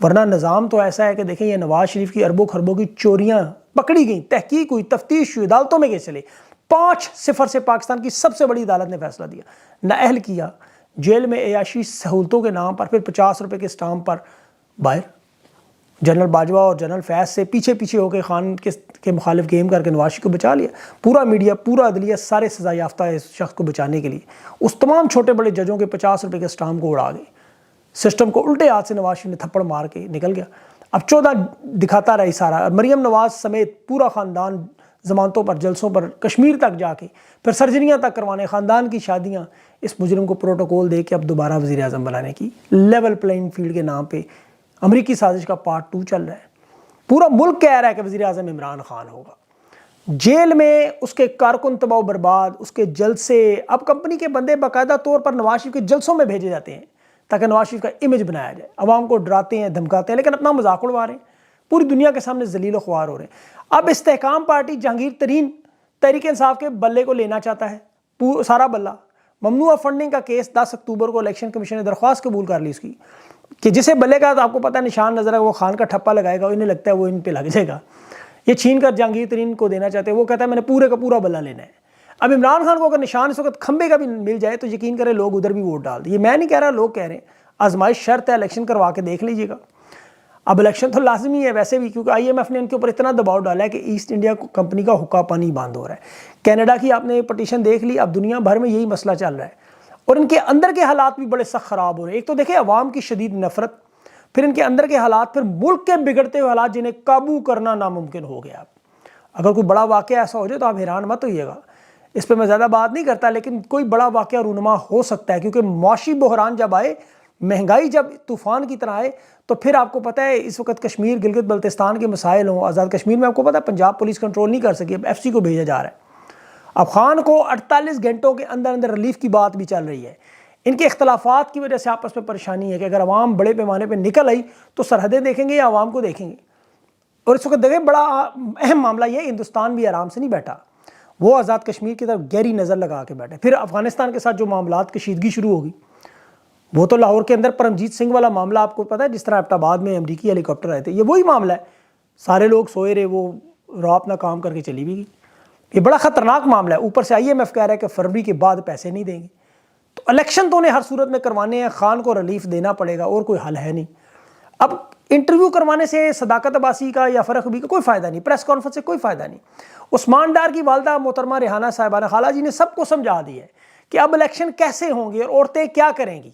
ورنہ نظام تو ایسا ہے کہ دیکھیں یہ نواز شریف کی اربوں خربوں کی چوریاں پکڑی گئیں، تحقیق ہوئی، تفتیش ہوئی، عدالتوں میں گئے چلے، 5-0 سے پاکستان کی سب سے بڑی عدالت نے فیصلہ دیا، نااہل کیا، جیل میں عیاشی سہولتوں کے نام پر، پھر 50 روپے کے اسٹامپ پر باہر۔ جنرل باجوہ اور جنرل فیض سے پیچھے پیچھے ہو کے خان کے مخالف گیم کر کے نواز شریف کو بچا لیا، پورا میڈیا، پورا عدلیہ، سارے سزا یافتہ اس شخص کو بچانے کے لیے اس تمام چھوٹے بڑے ججوں کے 50 روپے کے اسٹامپ کو اڑا گئے، سسٹم کو الٹے ہاتھ سے نواز شریف نے تھپڑ مار کے نکل گیا۔ اب 14 دکھاتا رہی سارا، مریم نواز سمیت پورا خاندان ضمانتوں پر، جلسوں پر، کشمیر تک جا کے، پھر سرجریاں تک کروانے، خاندان کی شادیاں، اس مجرم کو پروٹوکول دے کے اب دوبارہ وزیر اعظم بنانے کی لیول پلینگ فیلڈ کے نام پہ امریکی سازش کا پارٹ 2 چل رہا ہے۔ پورا ملک کہہ رہا ہے کہ وزیر اعظم عمران خان ہوگا، جیل میں اس کے کارکن تباہ و برباد، اس کے جلسے، اب کمپنی کے بندے باقاعدہ طور پر نواز شریف کے جلسوں میں بھیجے جاتے ہیں تاکہ نواز شریف کا امیج بنایا جائے، عوام کو ڈراتے ہیں، دھمکاتے ہیں، لیکن اپنا مذاق اڑوا رہے ہیں، پوری دنیا کے سامنے ذلیل و خوار ہو رہے ہیں۔ اب استحکام پارٹی جہانگیر ترین تحریک انصاف کے بلے کو لینا چاہتا ہے، سارا بلہ۔ ممنوعہ فنڈنگ کا کیس 10 اکتوبر کو الیکشن کمیشن نے درخواست قبول کر لی اس کی، کہ جسے بلے کا تو آپ کو پتہ نشان نظر ہے، وہ خان کا ٹھپا لگائے گا، انہیں لگتا ہے وہ ان پہ لگ جائے گا، یہ چھین کر جہانگیر ترین کو دینا چاہتے ہیں، وہ کہتا ہے میں نے پورے کا پورا بلہ لینا ہے۔ اب عمران خان کو اگر نشان اس وقت کھمبے کا بھی مل جائے تو یقین کرے لوگ ادھر بھی ووٹ ڈال دیں، یہ میں نہیں کہہ رہا، لوگ کہہ رہے ہیں، آزمائش شرط ہے، الیکشن کروا کے دیکھ لیجئے گا۔ اب الیکشن تو لازمی ہے ویسے بھی، کیونکہ آئی ایم ایف نے ان کے اوپر اتنا دباؤ ڈالا ہے کہ ایسٹ انڈیا کمپنی کا حقہ پانی بند ہو رہا ہے۔ کینیڈا کی آپ نے پٹیشن دیکھ لی، اب دنیا بھر میں یہی مسئلہ چل رہا ہے، اور ان کے اندر کے حالات بھی بڑے سخت خراب ہو رہے ہیں۔ ایک تو دیکھیں عوام کی شدید نفرت، پھر ان کے اندر کے حالات، پھر ملک کے بگڑتے ہوئے حالات جنہیں قابو کرنا ناممکن ہو گیا۔ اگر کوئی بڑا واقعہ ایسا ہو جائے تو آپ حیران مت ہوئیے گا، اس پہ میں زیادہ بات نہیں کرتا، لیکن کوئی بڑا واقعہ رونما ہو سکتا ہے، کیونکہ معاشی بحران جب آئے، مہنگائی جب طوفان کی طرح آئے، تو پھر آپ کو پتہ ہے اس وقت کشمیر، گلگت بلتستان کے مسائل ہوں، آزاد کشمیر میں آپ کو پتہ ہے پنجاب پولیس کنٹرول نہیں کر سکی، اب ایف سی کو بھیجا جا رہا ہے۔ اب خان کو 48 گھنٹوں کے اندر اندر ریلیف کی بات بھی چل رہی ہے۔ ان کے اختلافات کی وجہ سے آپس میں پریشانی ہے کہ اگر عوام بڑے پیمانے پہ نکل آئی تو سرحدیں دیکھیں گے یا عوام کو دیکھیں گے۔ اور اس وقت دیکھیں بڑا اہم معاملہ یہ، ہندوستان بھی آرام سے نہیں بیٹھا، وہ آزاد کشمیر کی طرف گہری نظر لگا کے بیٹھے۔ پھر افغانستان کے ساتھ جو معاملات کشیدگی شروع ہوگی، وہ تو لاہور کے اندر پرمجیت سنگھ والا معاملہ آپ کو پتہ ہے، جس طرح ایبٹ آباد میں امریکی ہیلی کاپٹر آئے تھے، یہ وہی معاملہ ہے، سارے لوگ سوئے رہے، وہ رو اپنا کام کر کے چلی بھی گئی۔ یہ بڑا خطرناک معاملہ ہے، اوپر سے آئی ایم ایف کہہ رہا ہے کہ فروری کے بعد پیسے نہیں دیں گے، تو الیکشن تو انہیں ہر صورت میں کروانے ہیں، خان کو ریلیف دینا پڑے گا، اور کوئی حل ہے نہیں۔ اب انٹرویو کروانے سے صداقت عباسی کا یا فرح حبیبی کا کوئی فائدہ نہیں، پریس کانفرنس سے کوئی فائدہ نہیں۔ عثمان ڈار کی والدہ محترمہ ریحانہ صاحبہ خالہ جی نے سب کو سمجھا دیا ہے کہ اب الیکشن کیسے ہوں گے اور عورتیں کیا کریں گی۔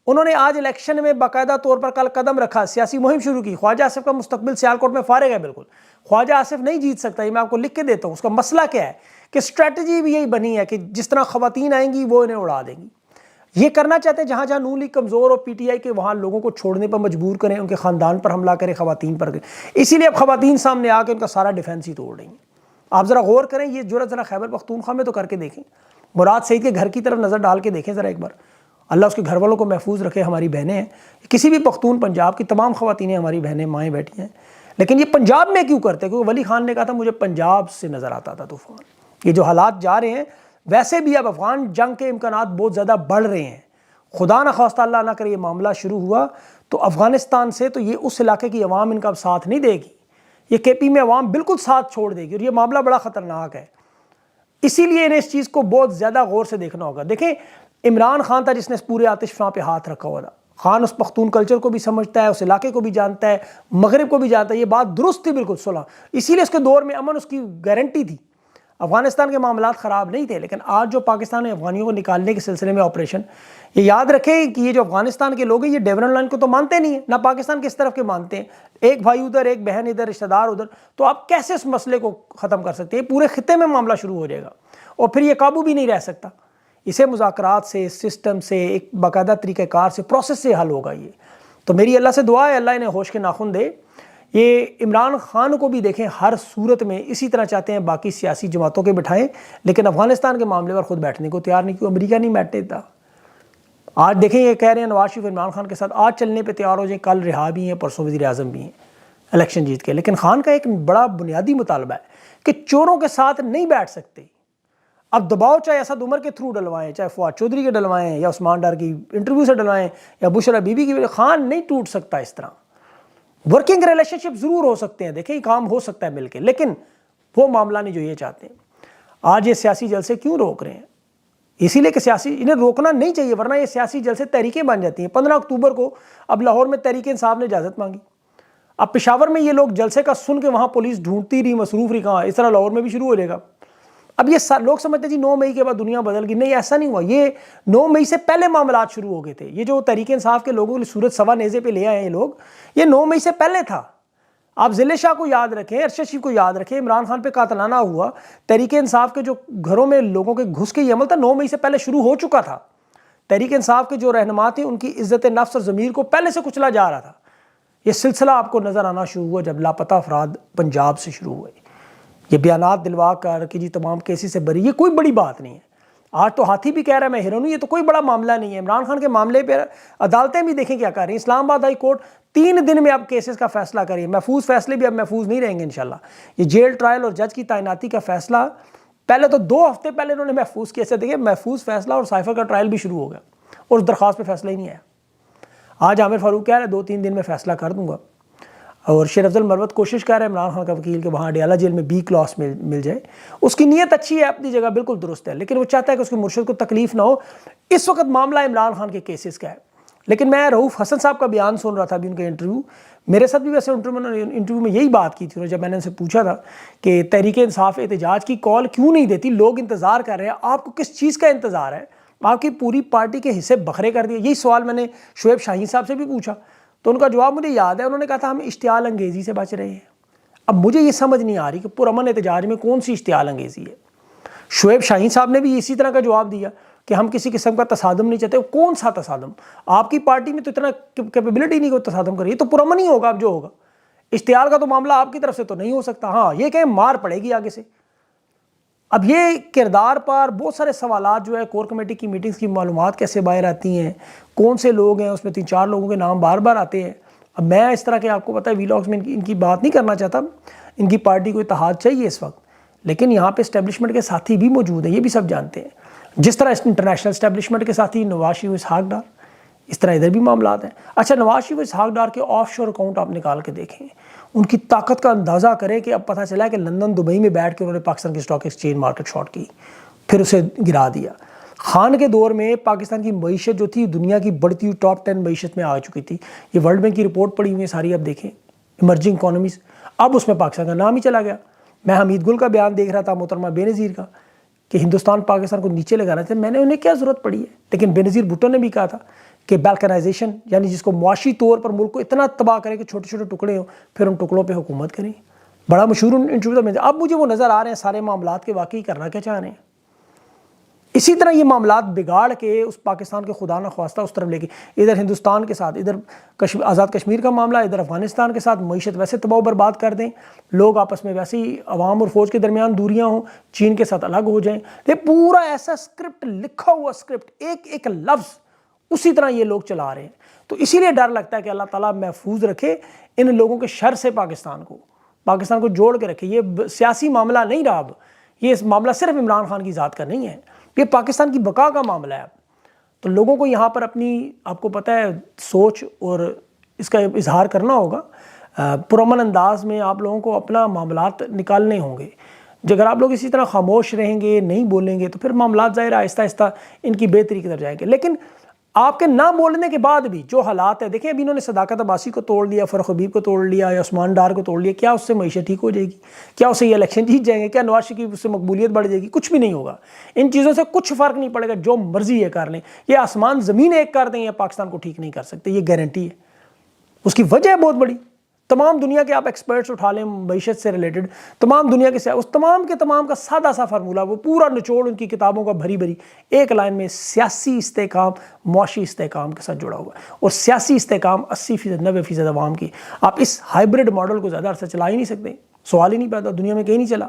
انہوں نے آج الیکشن میں باقاعدہ طور پر کل قدم رکھا، سیاسی مہم شروع کی۔ خواجہ آصف کا مستقبل سیالکوٹ میں فارغ ہے بالکل، خواجہ آصف نہیں جیت سکتا، یہ میں آپ کو لکھ کے دیتا ہوں۔ اس کا مسئلہ کیا ہے کہ اسٹریٹجی بھی یہی بنی ہے کہ جس طرح خواتین آئیں گی وہ انہیں اڑا دیں گی۔ یہ کرنا چاہتے ہیں جہاں جہاں نون لیگ کمزور اور پی ٹی آئی کے وہاں لوگوں کو چھوڑنے پر مجبور کریں، ان کے خاندان پر حملہ کریں، خواتین پر کریں۔ اسی لیے اب خواتین سامنے آ کے ان کا سارا ڈیفینس ہی توڑ رہی ہیں۔ آپ ذرا غور کریں، یہ جرأت ذرا خیبر پختونخوا میں تو کر کے دیکھیں، مراد سعید کے گھر کی طرف نظر ڈال کے دیکھیں ذرا ایک بار۔ اللہ اس کے گھر والوں کو محفوظ رکھے، ہماری بہنیں ہیں، کسی بھی پختون پنجاب کی تمام خواتینیں ہماری بہنیں مائیں بیٹھی ہیں، لیکن یہ پنجاب میں کیوں کرتے ہیں؟ کیونکہ ولی خان نے کہا تھا مجھے پنجاب سے نظر آتا تھا طوفان۔ یہ جو حالات جا رہے ہیں، ویسے بھی اب افغان جنگ کے امکانات بہت زیادہ بڑھ رہے ہیں۔ خدا نہ خواستہ اللہ نہ کرے یہ معاملہ شروع ہوا تو افغانستان سے تو یہ اس علاقے کی عوام ان کا اب ساتھ نہیں دے گی، یہ کے پی میں عوام بالکل ساتھ چھوڑ دے گی، اور یہ معاملہ بڑا خطرناک ہے۔ اسی لیے انہیں اس چیز کو بہت زیادہ غور سے دیکھنا ہوگا۔ دیکھیں عمران خان تھا جس نے اس پورے آتش فشاں پہ ہاتھ رکھا ہوا تھا، خان اس پختون کلچر کو بھی سمجھتا ہے، اس علاقے کو بھی جانتا ہے، مغرب کو بھی جانتا ہے، یہ بات درست تھی بالکل صلح، اسی لیے اس کے دور میں امن اس کی گارنٹی تھی۔ افغانستان کے معاملات خراب نہیں تھے، لیکن آج جو پاکستان میں افغانیوں کو نکالنے کے سلسلے میں آپریشن، یہ یاد رکھیں کہ یہ جو افغانستان کے لوگ ہیں یہ ڈیورن لائن کو تو مانتے نہیں ہیں، نہ پاکستان کس طرف کے مانتے ہیں، ایک بھائی ادھر، ایک بہن ادھر، رشتہ دار ادھر، تو آپ کیسے اس مسئلے کو ختم کر سکتے ہیں؟ پورے خطے میں معاملہ شروع ہو جائے گا اور پھر یہ قابو بھی نہیں رہ سکتا۔ اسے مذاکرات سے، سسٹم سے، ایک باقاعدہ طریقہ کار سے، پروسیس سے حل ہوگا یہ۔ تو میری اللہ سے دعا ہے اللہ انہیں ہوش کے ناخن دے۔ یہ عمران خان کو بھی دیکھیں ہر صورت میں اسی طرح چاہتے ہیں باقی سیاسی جماعتوں کے بٹھائیں، لیکن افغانستان کے معاملے پر خود بیٹھنے کو تیار نہیں، کیوں امریکہ نہیں بیٹھنے دیتا۔ آج دیکھیں یہ کہہ رہے ہیں نواز شریف عمران خان کے ساتھ آج چلنے پہ تیار ہو جائیں، کل رہا بھی ہیں، پرسوں وزیر اعظم بھی ہیں الیکشن جیت کے، لیکن خان کا ایک بڑا بنیادی مطالبہ ہے کہ چوروں کے ساتھ نہیں بیٹھ سکتے۔ اب دباؤ چاہے اسد عمر کے تھرو ڈلوائیں، چاہے فواد چودھری کے ڈلوائیں، یا عثمان ڈار کی انٹرویو سے ڈلوائیں، یا بشرا بی بی کی، خان نہیں ٹوٹ سکتا اس طرح۔ ورکنگ ریلیشن شپ ضرور ہو سکتے ہیں، دیکھیں کام ہو سکتا ہے مل کے، لیکن وہ معاملہ نہیں جو یہ چاہتے ہیں۔ آج یہ سیاسی جلسے کیوں روک رہے ہیں؟ اسی لیے کہ انہیں روکنا نہیں چاہیے، ورنہ یہ سیاسی جلسے تحریکیں بن جاتی ہیں۔ 15 اکتوبر کو اب لاہور میں تحریک انصاف نے اجازت مانگی، اب پشاور میں یہ لوگ جلسے کا سن کے وہاں پولیس ڈھونڈتی رہی، مصروف رہی، کہاں اس طرح لاہور میں بھی شروع ہو جائے گا۔ اب یہ لوگ سمجھتے ہیں جی 9 مئی کے بعد دنیا بدل گئی، نہیں ایسا نہیں ہوا، یہ 9 مئی سے پہلے معاملات شروع ہو گئے تھے۔ یہ جو تحریک انصاف کے لوگوں کی صورت سوا نیزے پہ لے آئے ہیں یہ لوگ، یہ 9 مئی سے پہلے تھا۔ آپ ضلع شاہ کو یاد رکھیں، ارشد شریف کو یاد رکھیں، عمران خان پہ قاتلانہ ہوا، تحریک انصاف کے جو گھروں میں لوگوں کے گھس کے یہ عمل تھا 9 مئی سے پہلے شروع ہو چکا تھا۔ تحریک انصاف کے جو رہنما تھے ان کی عزت نفس اور ضمیر کو پہلے سے کچلا جا رہا تھا۔ یہ سلسلہ آپ کو نظر آنا شروع ہوا جب لاپتہ افراد پنجاب سے شروع ہوئے، یہ بیانات دلوا کر کہ جی تمام کیسز سے بری، یہ کوئی بڑی بات نہیں ہے۔ آج تو ہاتھی بھی کہہ رہا ہے میں ہیرو ہوں، یہ تو کوئی بڑا معاملہ نہیں ہے۔ عمران خان کے معاملے پہ عدالتیں بھی دیکھیں کیا کر رہی ہیں۔ اسلام آباد ہائی کورٹ 3 دن میں اب کیسز کا فیصلہ کری، محفوظ فیصلے بھی اب محفوظ نہیں رہیں گے انشاءاللہ۔ یہ جیل ٹرائل اور جج کی تعیناتی کا فیصلہ پہلے تو 2 ہفتے پہلے انہوں نے محفوظ کیا، سے دیکھیں محفوظ فیصلہ اور سائفر کا ٹرائل بھی شروع ہو گیا اور اس درخواست پہ فیصلہ ہی نہیں آیا۔ آج عامر فاروق کہہ رہا ہے 2-3 دن میں فیصلہ کر دوں گا، اور شیر افضل مروت کوشش کر رہے ہیں عمران خان کا وکیل کہ وہاں اڈیالہ جیل میں B کلاس مل جائے۔ اس کی نیت اچھی ہے، اپنی جگہ بالکل درست ہے، لیکن وہ چاہتا ہے کہ اس کے مرشد کو تکلیف نہ ہو۔ اس وقت معاملہ عمران خان کے کیسز کا ہے، لیکن میں رؤوف حسن صاحب کا بیان سن رہا تھا ابھی ان کا انٹرویو، میرے ساتھ بھی ویسے انٹرویو میں یہی بات کی تھی جب میں نے ان سے پوچھا تھا کہ تحریک انصاف احتجاج کی کال کیوں نہیں دیتی، لوگ انتظار کر رہے ہیں، آپ کو کس چیز کا انتظار ہے؟ آپ کی پوری پارٹی کے حصے بکھرے کر دیے۔ یہی سوال میں نے شعیب شاہین صاحب سے بھی پوچھا تو ان کا جواب مجھے یاد ہے، انہوں نے کہا تھا ہم اشتعال انگیزی سے بچ رہے ہیں۔ اب مجھے یہ سمجھ نہیں آ رہی کہ پرامن احتجاج میں کون سی اشتعال انگیزی ہے۔ شعیب شاہین صاحب نے بھی اسی طرح کا جواب دیا کہ ہم کسی قسم کا تصادم نہیں چاہتے۔ کون سا تصادم؟ آپ کی پارٹی میں تو اتنا کیپیبلٹی نہیں کہ تصادم کرے، یہ تو پرامن ہی ہوگا اب جو ہوگا۔ اشتعال کا تو معاملہ آپ کی طرف سے تو نہیں ہو سکتا، ہاں یہ کہ مار پڑے گی آگے سے۔ اب یہ کردار پر بہت سارے سوالات جو ہے، کور کمیٹی کی میٹنگز کی معلومات کیسے باہر آتی ہیں، کون سے لوگ ہیں، اس میں 3-4 لوگوں کے نام بار بار آتے ہیں۔ اب میں اس طرح کے آپ کو پتہ ہے ویلاگز میں ان کی بات نہیں کرنا چاہتا، ان کی پارٹی کو اتحاد چاہیے اس وقت، لیکن یہاں پہ اسٹیبلشمنٹ کے ساتھی بھی موجود ہیں، یہ بھی سب جانتے ہیں۔ جس طرح انٹرنیشنل اسٹیبلشمنٹ کے ساتھی نواز شریف اسحاق ڈار، اس طرح ادھر بھی معاملات ہیں۔ اچھا نواز شریف اسحاق ڈار کے آف شور اکاؤنٹ آپ نکال کے دیکھیں، ان کی طاقت کا اندازہ کریں کہ اب پتہ چلا ہے کہ لندن دبئی میں بیٹھ کے انہوں نے پاکستان کی اسٹاک ایکسچینج مارکیٹ شارٹ کی، پھر اسے گرا دیا۔ خان کے دور میں پاکستان کی معیشت جو تھی دنیا کی بڑھتی ہوئی ٹاپ 10 معیشت میں آ چکی تھی، یہ ورلڈ بینک کی رپورٹ پڑی ہوئی ہے ساری، اب دیکھیں ایمرجنگ اکانومیز، اب اس میں پاکستان کا نام ہی چلا گیا۔ میں حمید گل کا بیان دیکھ رہا تھا، محترمہ بے نظیر کا، کہ ہندوستان پاکستان کو نیچے لگانا تھا، میں نے انہیں کیا ضرورت پڑی ہے؟ لیکن بے نظیر بھٹو نے بھی کہا تھا کہ بالکنائزیشن یعنی جس کو معاشی طور پر ملک کو اتنا تباہ کرے کہ چھوٹے چھوٹے ٹکڑے ہوں، پھر ان ٹکڑوں پہ حکومت کریں۔ بڑا مشہور انٹرویو تھا۔ اب مجھے وہ نظر آ رہے ہیں سارے معاملات کے واقعی کرنا کیا چاہ رہے ہیں۔ اسی طرح یہ معاملات بگاڑ کے اس پاکستان کے خدا نخواستہ اس طرف لے کے، ادھر ہندوستان کے ساتھ، ادھر آزاد کشمیر کا معاملہ، ادھر افغانستان کے ساتھ معیشت ویسے تباہ و برباد کر دیں، لوگ آپس میں ویسے ہی عوام اور فوج کے درمیان دوریاں ہوں، چین کے ساتھ الگ ہو جائیں۔ یہ پورا ایسا اسکرپٹ، لکھا ہوا اسکرپٹ، ایک ایک لفظ اسی طرح یہ لوگ چلا رہے ہیں۔ تو اسی لیے ڈر لگتا ہے کہ اللہ تعالیٰ محفوظ رکھے ان لوگوں کے شر سے، پاکستان کو جوڑ کے رکھے۔ یہ سیاسی معاملہ نہیں رہا اب، یہ معاملہ صرف عمران خان کی ذات کا نہیں ہے، یہ پاکستان کی بقا کا معاملہ ہے اب۔ تو لوگوں کو یہاں پر اپنی، آپ کو پتہ ہے، سوچ اور اس کا اظہار کرنا ہوگا، پرامن انداز میں آپ لوگوں کو اپنا معاملات نکالنے ہوں گے۔ اگر آپ لوگ اسی طرح خاموش رہیں گے، نہیں بولیں گے، تو پھر معاملات ظاہر آہستہ آہستہ ان کی بہتری کی طرف جائیں گے۔ لیکن آپ کے نہ بولنے کے بعد بھی جو حالات ہیں، دیکھیں ابھی انہوں نے صداقت عباسی کو توڑ لیا، فرخ حبیب کو توڑ لیا، یا عثمان ڈار کو توڑ لیا، کیا اس سے معیشت ٹھیک ہو جائے گی؟ کیا اسے یہ الیکشن جیت جائیں گے؟ کیا نواز شریف کی اس سے مقبولیت بڑھ جائے گی؟ کچھ بھی نہیں ہوگا۔ ان چیزوں سے کچھ فرق نہیں پڑے گا، جو مرضی ہے کر لیں، یہ آسمان زمین ایک کر دیں، یہ پاکستان کو ٹھیک نہیں کر سکتے، یہ گارنٹی ہے۔ اس کی وجہ ہے بہت بڑی، تمام دنیا کے آپ ایکسپرٹس اٹھا لیں معیشت سے ریلیٹڈ، تمام دنیا کے اس تمام کے تمام کا سادہ سا فارمولہ، وہ پورا نچوڑ ان کی کتابوں کا بھری بھری ایک لائن میں سیاسی استحکام، معاشی استحکام کے ساتھ جڑا ہوا ہے۔ اور سیاسی استحکام 80%، 90% عوام کی، آپ اس ہائبرڈ ماڈل کو زیادہ عرصہ چلا ہی نہیں سکتے، سوال ہی نہیں پیدا، دنیا میں کہیں نہیں چلا،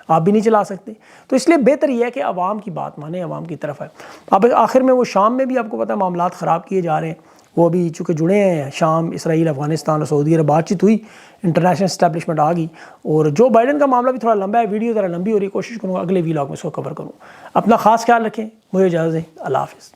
آپ بھی نہیں چلا سکتے۔ تو اس لیے بہتر یہ ہے کہ عوام کی بات مانیں، عوام کی طرف ہے۔ اب آخر میں وہ شام میں بھی آپ کو پتہ ہے معاملات خراب کیے جا رہے ہیں، وہ ابھی چونکہ جڑے ہیں، شام، اسرائیل، افغانستان اور سعودی عرب، بات چیت ہوئی، انٹرنیشنل اسٹیبلشمنٹ آ گئی۔ اور جو بائیڈن کا معاملہ بھی تھوڑا لمبا ہے، ویڈیو ذرا لمبی ہو رہی ہے، کوشش کروں گا اگلے ویلاگ میں اس کو کور کروں۔ اپنا خاص خیال رکھیں، مجھے اجازت دیں، اللہ حافظ۔